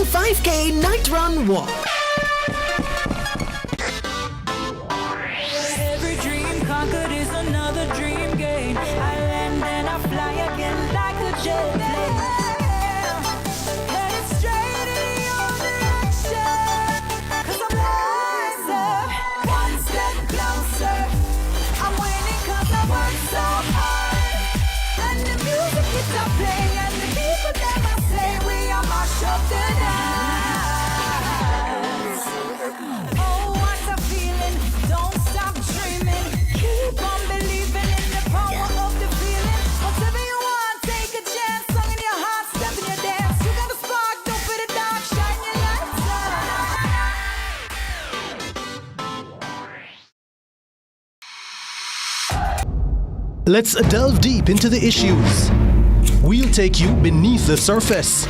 5K night run walk. Every dream conquered is another dream game. I land and I fly again like a jet plane. Headed straight in your direction. 'Cause I'm wiser, one step closer. I'm winning 'cause I work so hard. And the music keeps on playing, and the people never say we are mash up the dance. Oh, what a feeling! Don't stop dreaming. Keep on believing in the power of the feeling. Whatever you want, take a chance. Song in your heart, step in your dance. You got a spark, don't fit it dark. Shine your lights on. Let's delve deep into the issues. We'll take you beneath the surface.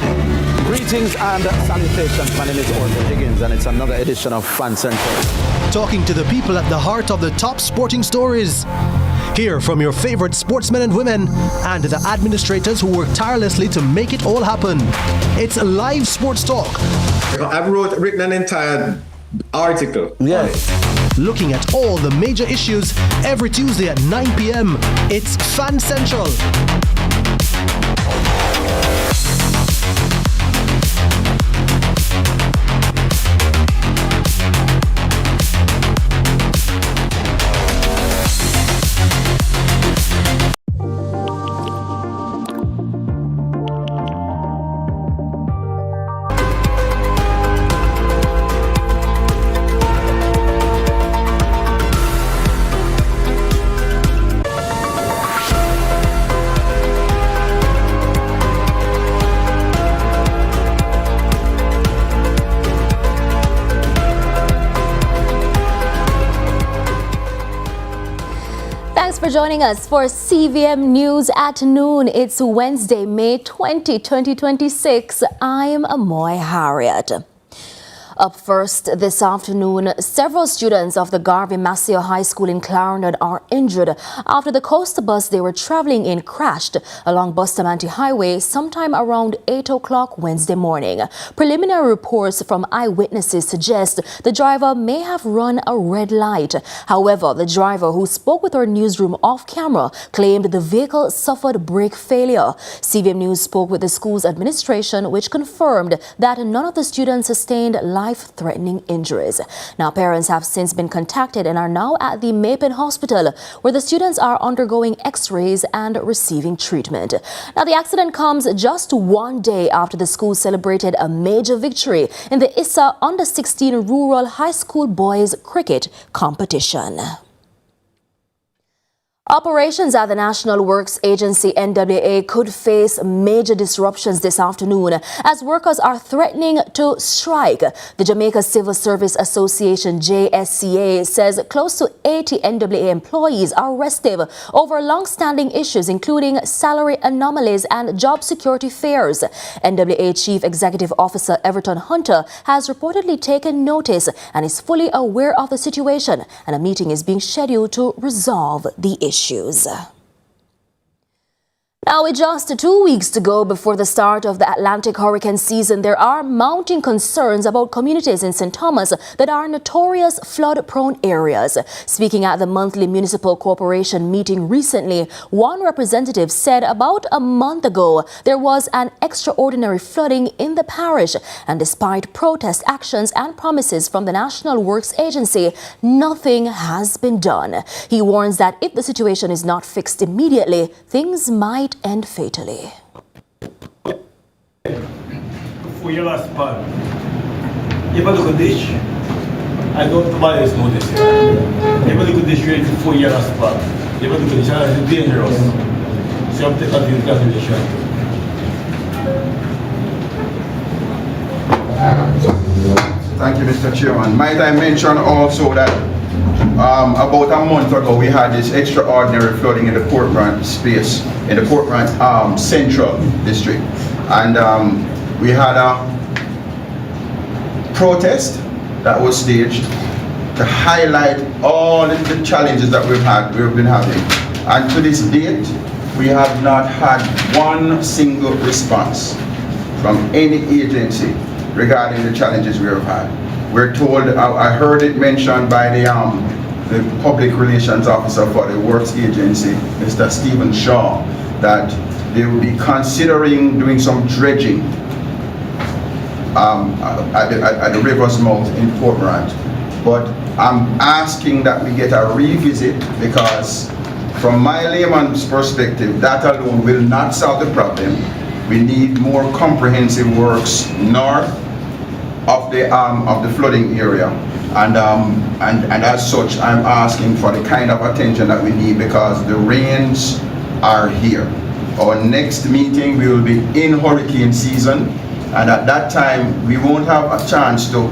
Greetings and salutations. My name is Orville Higgins, and it's another edition of Fan Central. Talking to the people at the heart of the top sporting stories. Hear from your favorite sportsmen and women and the administrators who work tirelessly to make it all happen. It's live sports talk. I've written an entire article. Yeah. Looking at all the major issues every Tuesday at 9 p.m. It's Fan Central. Thanks for joining us for CVM News at noon. It's Wednesday, May 20, 2026. I'm Amoy Harriet. Up first this afternoon, several students of the Garvey Maceo High School in Clarendon are injured after the coaster bus they were traveling in crashed along Bustamante Highway sometime around 8 o'clock Wednesday morning. Preliminary reports from eyewitnesses suggest the driver may have run a red light. However, the driver, who spoke with our newsroom off camera, claimed the vehicle suffered brake failure. CVM News spoke with the school's administration, which confirmed that none of the students sustained life-threatening injuries. Now, parents have since been contacted and are now at the Mapen Hospital, where the students are undergoing x-rays and receiving treatment. Now, the accident comes just 1 day after the school celebrated a major victory in the ISSA Under-16 Rural High School Boys Cricket Competition. Operations at the National Works Agency NWA could face major disruptions this afternoon as workers are threatening to strike. The Jamaica Civil Service Association JSCA says close to 80 NWA employees are restive over long-standing issues including salary anomalies and job security fears. NWA Chief Executive Officer Everton Hunter has reportedly taken notice and is fully aware of the situation, and a meeting is being scheduled to resolve the issues. Now, with just 2 weeks to go before the start of the Atlantic hurricane season, there are mounting concerns about communities in St. Thomas that are notorious flood-prone areas. Speaking at the monthly municipal corporation meeting recently, one representative said about a month ago there was an extraordinary flooding in the parish, and despite protest actions and promises from the National Works Agency, nothing has been done. He warns that if the situation is not fixed immediately, things might end fatally. For your last part, you ever look at this? I don't nobody else know this. You ever look at this rate for your last part? You ever look at this? It's dangerous. So you have to take that into consideration. Thank you, Mr. Chairman. Might I mention also that about a month ago we had this extraordinary flooding in the Port Brant space, in the Port Brant Central District. And we had a protest that was staged to highlight all the challenges that we've been having. And to this date, we have not had one single response from any agency regarding the challenges we have had. We're told, I heard it mentioned by the public relations officer for the Works Agency, Mr. Stephen Shaw, that they will be considering doing some dredging at the river's mouth in Port Morant. But I'm asking that we get a revisit, because from my layman's perspective, that alone will not solve the problem. We need more comprehensive works north of the flooding area, and as such, I'm asking for the kind of attention that we need, because the rains are here. Our next meeting, we will be in hurricane season, and at that time we won't have a chance to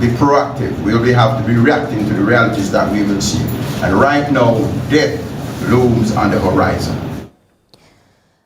be proactive. We'll have to be reacting to the realities that we will see. And right now, death looms on the horizon.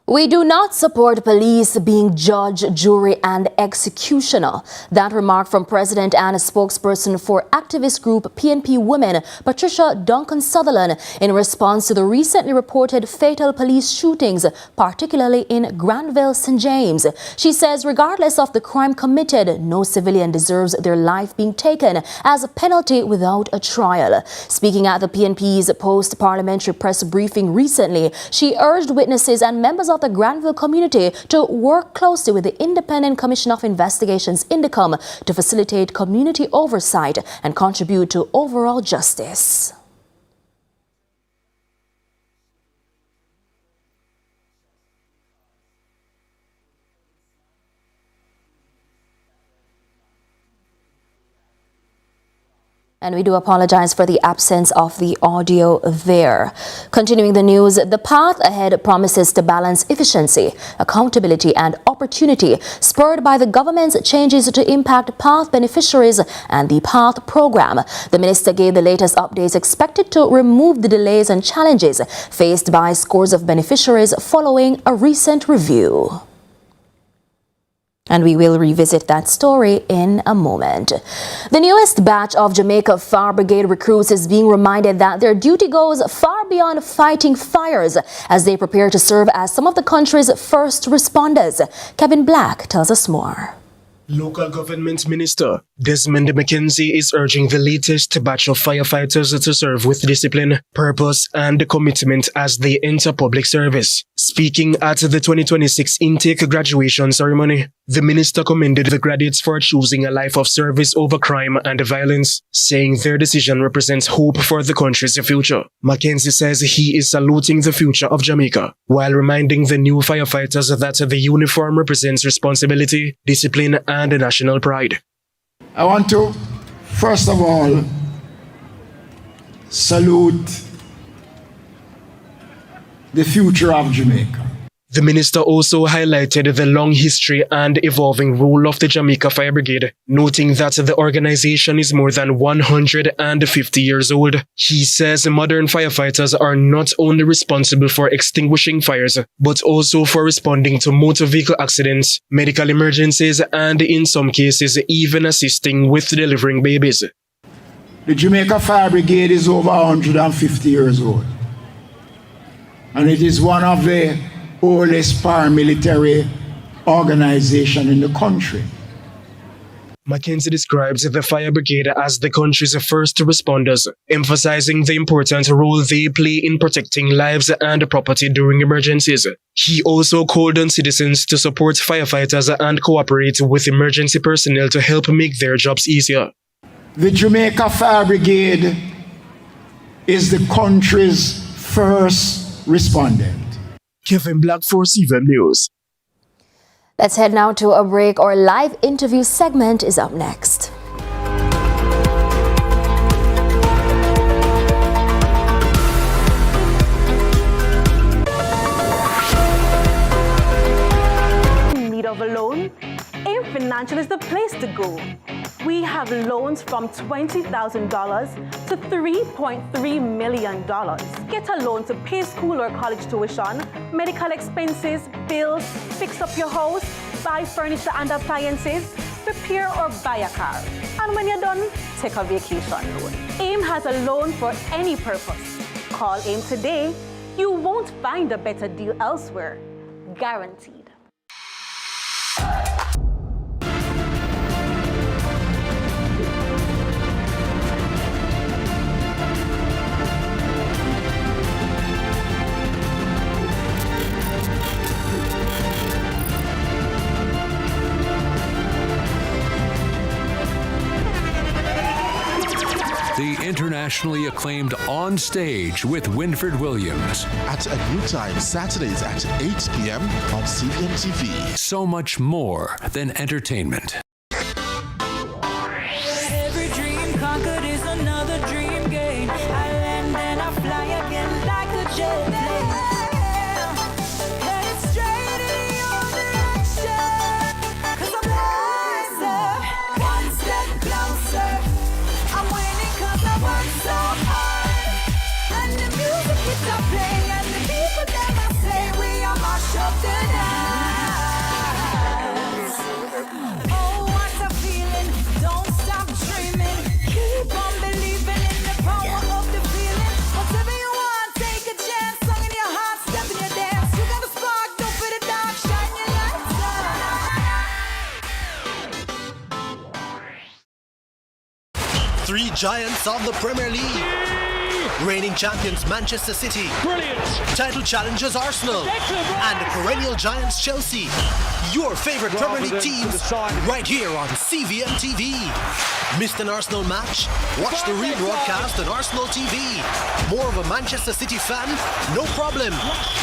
We do not support police being judge, jury and executioner. That remark from President and spokesperson for activist group PNP Women, Patricia Duncan Sutherland, in response to the recently reported fatal police shootings, particularly in Granville, St. James. She says regardless of the crime committed, no civilian deserves their life being taken as a penalty without a trial. Speaking at the PNP's post-parliamentary press briefing recently, she urged witnesses and members of the Granville community to work closely with the Independent Commission of Investigations Indicom to facilitate community oversight and contribute to overall justice. And we do apologize for the absence of the audio there. Continuing the news, the path ahead promises to balance efficiency, accountability and opportunity, spurred by the government's changes to impact PATH beneficiaries and the PATH program. The minister gave the latest updates expected to remove the delays and challenges faced by scores of beneficiaries following a recent review. And we will revisit that story in a moment. The newest batch of Jamaica Fire Brigade recruits is being reminded that their duty goes far beyond fighting fires as they prepare to serve as some of the country's first responders. Kevin Black tells us more. Local Government Minister Desmond McKenzie is urging the latest batch of firefighters to serve with discipline, purpose and commitment as they enter public service. Speaking at the 2026 intake graduation ceremony, the minister commended the graduates for choosing a life of service over crime and violence, saying their decision represents hope for the country's future. McKenzie says he is saluting the future of Jamaica, while reminding the new firefighters that the uniform represents responsibility, discipline and national pride. I want to, first of all, salute the future of Jamaica. The minister also highlighted the long history and evolving role of the Jamaica Fire Brigade, noting that the organization is more than 150 years old. He says modern firefighters are not only responsible for extinguishing fires, but also for responding to motor vehicle accidents, medical emergencies, and in some cases, even assisting with delivering babies. The Jamaica Fire Brigade is over 150 years old, and it is one of the oldest paramilitary organization in the country. McKenzie describes the Fire Brigade as the country's first responders, emphasizing the important role they play in protecting lives and property during emergencies. He also called on citizens to support firefighters and cooperate with emergency personnel to help make their jobs easier. The Jamaica Fire Brigade is the country's first respondent. Kevin Black for CVM News. Let's head now to a break. Our live interview segment is up next. In need of a loan? AIM Financial is the place to go. We have loans from $20,000 to $3.3 million. Get a loan to pay school or college tuition, medical expenses, bills, fix up your house, buy furniture and appliances, repair or buy a car. And when you're done, take a vacation loan. AIM has a loan for any purpose. Call AIM today. You won't find a better deal elsewhere. Guaranteed. the internationally acclaimed On Stage with Winfred Williams. At a new time, Saturdays at 8 p.m. on CVM TV. So much more than entertainment. Every dream conquered is another dream gained. I land and I fly again like a jet plane. Headed straight in your direction. 'Cause I'm wiser, one step closer. I'm winning 'cause I work so hard. And the music keeps on playing, and the people never say we are mash up the dance. Oh, what a feeling! Don't stop dreaming. Keep on believing in the power of the feeling. Whatever you want, take a chance. Song in your heart, step in your dance. You got a spark, don't fit it dark. Shine your lights on. Three giants of the Premier League. Reigning champions Manchester City. Brilliant. Title challengers Arsenal. And perennial giants Chelsea. Your favorite Premier League teams right here on CVM TV. Missed an Arsenal match? Watch the rebroadcast on Arsenal TV. More of a Manchester City fan? No problem.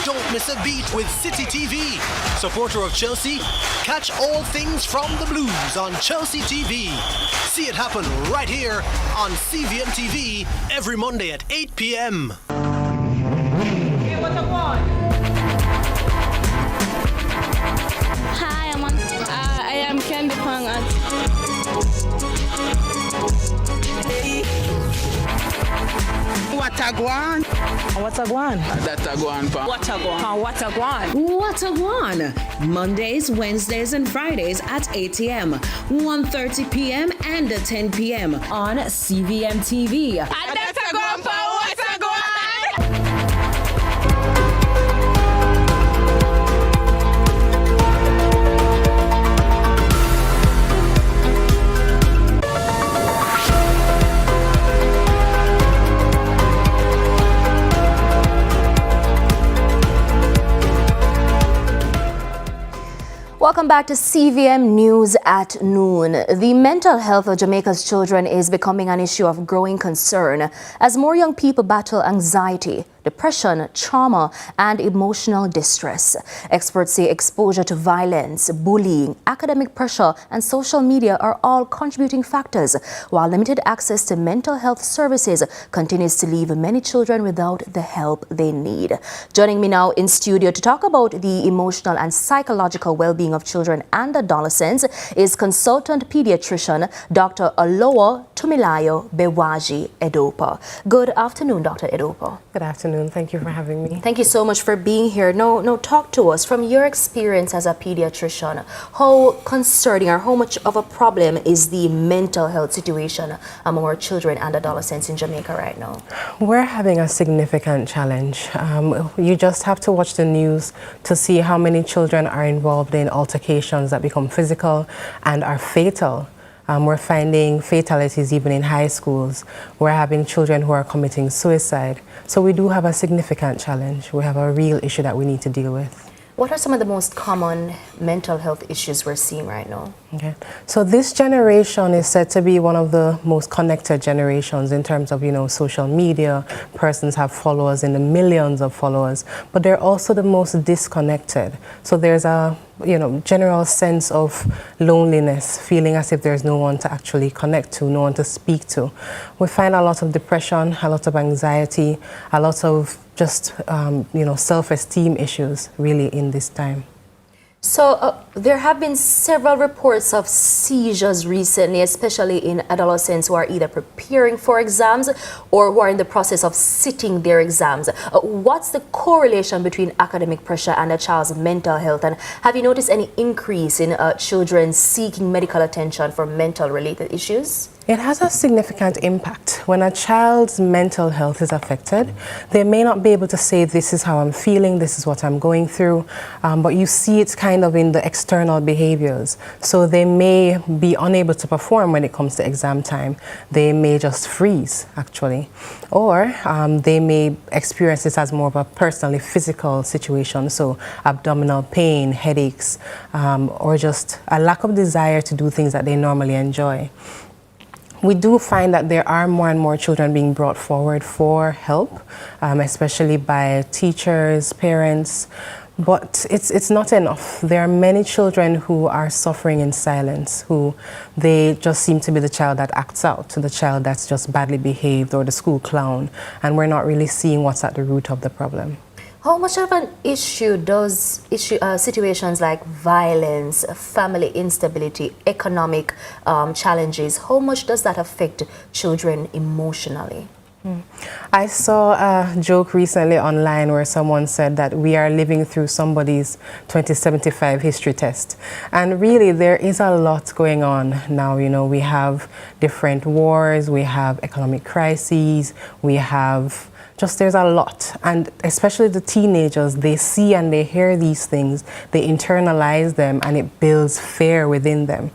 Don't miss a beat with City TV. Supporter of Chelsea? Catch all things from the Blues on Chelsea TV. See it happen right here on CVM TV every Monday at 8 p.m. Hi, I am Candy Pang. What a guan? What a guan? That a guan, pa. What a guan? What a guan? What a guan? Mondays, Wednesdays, and Fridays at 8 a.m., 1:30 p.m., and 10 p.m. on CVM TV. That's a guan, pa. What a guan? Welcome back to CVM News at Noon. The mental health of Jamaica's children is becoming an issue of growing concern as more young people battle anxiety, depression, trauma, and emotional distress. Experts say exposure to violence, bullying, academic pressure, and social media are all contributing factors, while limited access to mental health services continues to leave many children without the help they need. Joining me now in studio to talk about the emotional and psychological well-being of children and adolescents is consultant pediatrician Dr. Aloa Tumilayo Bewaji Edopa. Good afternoon, Dr. Edopa. Good afternoon. Thank you for having me. Thank you so much for being here. No, talk to us from your experience as a pediatrician. How concerning or how much of a problem is the mental health situation among our children and adolescents in Jamaica right now? We're having a significant challenge. You just have to watch the news to see how many children are involved in altercations that become physical and are fatal. We're finding fatalities even in high schools. We're having children who are committing suicide. So we do have a significant challenge. We have a real issue that we need to deal with. What are some of the most common mental health issues we're seeing right now? Okay. So this generation is said to be one of the most connected generations in terms of, social media. Persons have followers in the millions of followers, but they're also the most disconnected. So there's a, general sense of loneliness, feeling as if there's no one to actually connect to, no one to speak to. We find a lot of depression, a lot of anxiety, a lot of just, self-esteem issues really in this time. So there have been several reports of seizures recently, especially in adolescents who are either preparing for exams or who are in the process of sitting their exams. What's the correlation between academic pressure and a child's mental health? And have you noticed any increase in children seeking medical attention for mental related issues? It has a significant impact. When a child's mental health is affected, they may not be able to say, this is how I'm feeling, this is what I'm going through, but you see it's kind of in the external behaviors. So they may be unable to perform when it comes to exam time. They may just freeze, actually. Or they may experience this as more of a personally physical situation, so abdominal pain, headaches, or just a lack of desire to do things that they normally enjoy. we do find that there are more and more children being brought forward for help, especially by teachers, parents, but it's not enough. There are many children who are suffering in silence, who they just seem to be the child that acts out, the child that's just badly behaved, or the school clown, and we're not really seeing what's at the root of the problem. How much of an issue does situations like violence, family instability, economic challenges, how much does that affect children emotionally? I saw a joke recently online where someone said that we are living through somebody's 2075 history test. And really, there is a lot going on now. You know, we have different wars, we have economic crises, we have there's a lot, and especially the teenagers, they see and they hear these things, they internalize them, and it builds fear within them.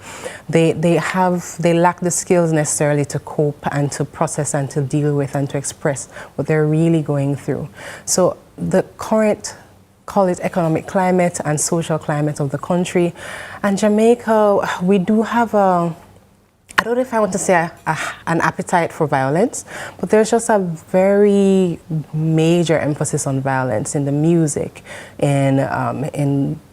They lack the skills necessarily to cope and to process and to deal with and to express what they're really going through. So the current, call it economic climate and social climate of the country, and Jamaica, we do have I don't know if I want to say an appetite for violence, but there's just a very major emphasis on violence in the music, in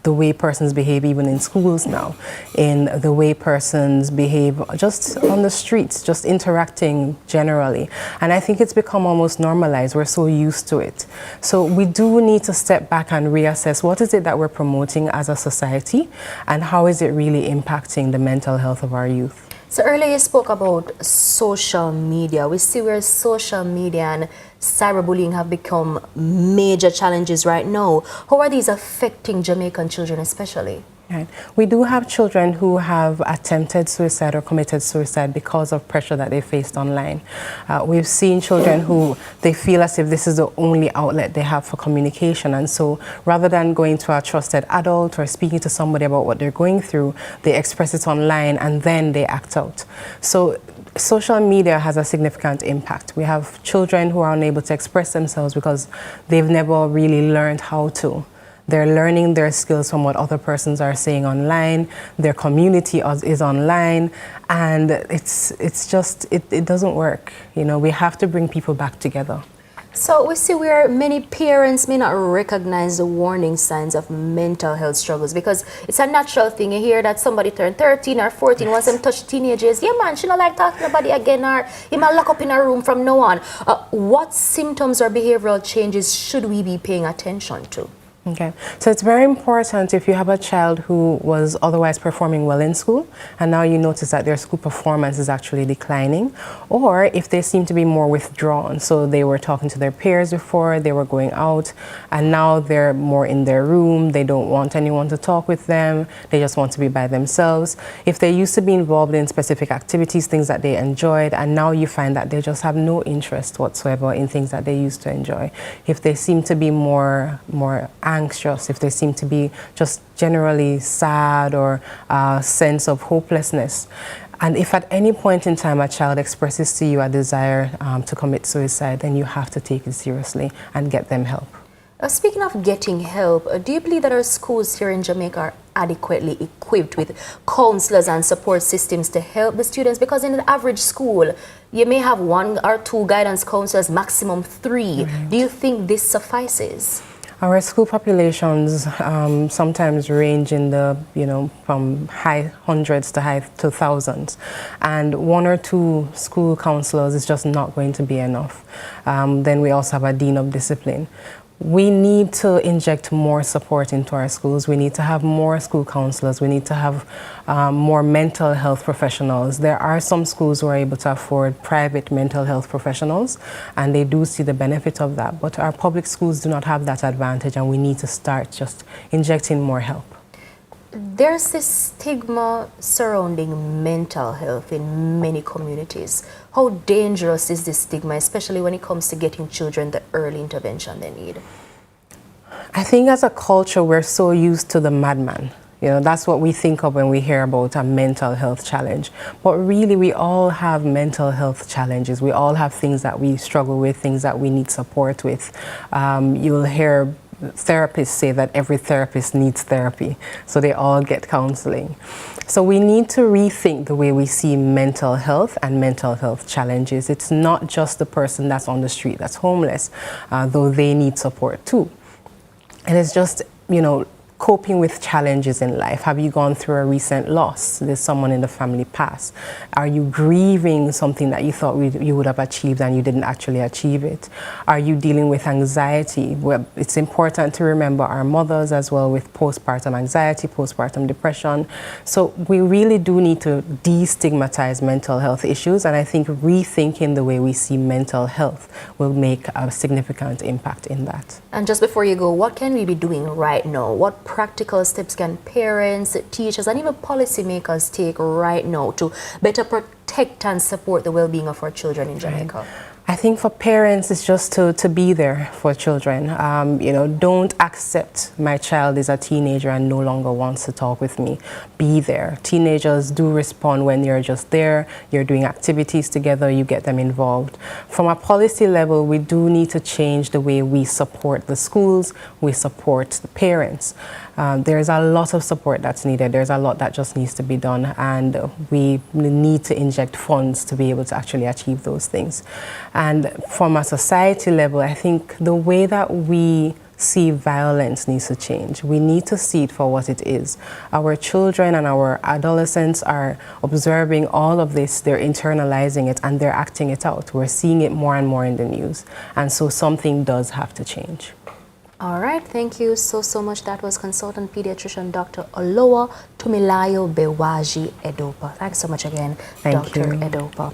the way persons behave even in schools now, in the way persons behave just on the streets, just interacting generally. And I think it's become almost normalized. We're so used to it. So we do need to step back and reassess what is it that we're promoting as a society, and how is it really impacting the mental health of our youth. So earlier you spoke about social media. We see where social media and cyberbullying have become major challenges right now. How are these affecting Jamaican children especially? Right. We do have children who have attempted suicide or committed suicide because of pressure that they faced online. We've seen children who they feel as if this is the only outlet they have for communication, and so rather than going to a trusted adult or speaking to somebody about what they're going through, they express it online and then they act out. So social media has a significant impact. We have children who are unable to express themselves because they've never really learned how to. They're learning their skills from what other persons are saying online. Their community is online, and it doesn't work. You know, we have to bring people back together. So we see where many parents may not recognize the warning signs of mental health struggles, because it's a natural thing. You hear that somebody turned 13 or 14, once them touch teenagers, yeah man, she not like talking to nobody again, or he might lock up in a room from now on. What symptoms or behavioral changes should we be paying attention to? Okay, so it's very important if you have a child who was otherwise performing well in school and now you notice that their school performance is actually declining, or if they seem to be more withdrawn. So they were talking to their peers before, they were going out, and now they're more in their room, they don't want anyone to talk with them, they just want to be by themselves. If they used to be involved in specific activities, things that they enjoyed, and now you find that they just have no interest whatsoever in things that they used to enjoy. If they seem to be more anxious, if they seem to be just generally sad, or a sense of hopelessness. And if at any point in time a child expresses to you a desire to commit suicide, then you have to take it seriously and get them help. Speaking of getting help, do you believe that our schools here in Jamaica are adequately equipped with counselors and support systems to help the students? Because in the average school, you may have 1 or 2 guidance counselors, maximum 3. Right. Do you think this suffices? Our school populations sometimes range in the, from high hundreds to high to thousands. And 1 or 2 school counselors is just not going to be enough. Then we also have a dean of discipline. We need to inject more support into our schools. We need to have more school counselors. We need to have more mental health professionals. There are some schools who are able to afford private mental health professionals, and they do see the benefit of that. But our public schools do not have that advantage, and we need to start just injecting more help. There's this stigma surrounding mental health in many communities. How dangerous is this stigma, especially when it comes to getting children the early intervention they need? I think as a culture, we're so used to the madman. That's what we think of when we hear about a mental health challenge. But really, we all have mental health challenges. We all have things that we struggle with, things that we need support with. You'll hear therapists say that every therapist needs therapy, so they all get counseling. So we need to rethink the way we see mental health and mental health challenges. It's not just the person that's on the street that's homeless, though they need support too. And it's just, coping with challenges in life. Have you gone through a recent loss? There's someone in the family passed. Are you grieving something that you thought you would have achieved and you didn't actually achieve it? Are you dealing with anxiety? Well, it's important to remember our mothers as well with postpartum anxiety, postpartum depression. So we really do need to destigmatize mental health issues, and I think rethinking the way we see mental health will make a significant impact in that. And just before you go, what can we be doing right now? What practical steps can parents, teachers, and even policymakers take right now to better protect and support the well-being of our children in Jamaica? I think for parents, it's just to be there for children. Don't accept my child is a teenager and no longer wants to talk with me. Be there. Teenagers do respond when you're just there, you're doing activities together, you get them involved. From a policy level, we do need to change the way we support the schools, we support the parents. There's a lot of support that's needed. There's a lot that just needs to be done, and we need to inject funds to be able to actually achieve those things. And from a society level, I think the way that we see violence needs to change. We need to see it for what it is. Our children and our adolescents are observing all of this, they're internalizing it, and they're acting it out. We're seeing it more and more in the news. And so something does have to change. All right, thank you so much. That was consultant pediatrician Dr. Olowa Tumilayo Bewaji Edopa. Thanks so much again, Thank Dr. you. Edopa.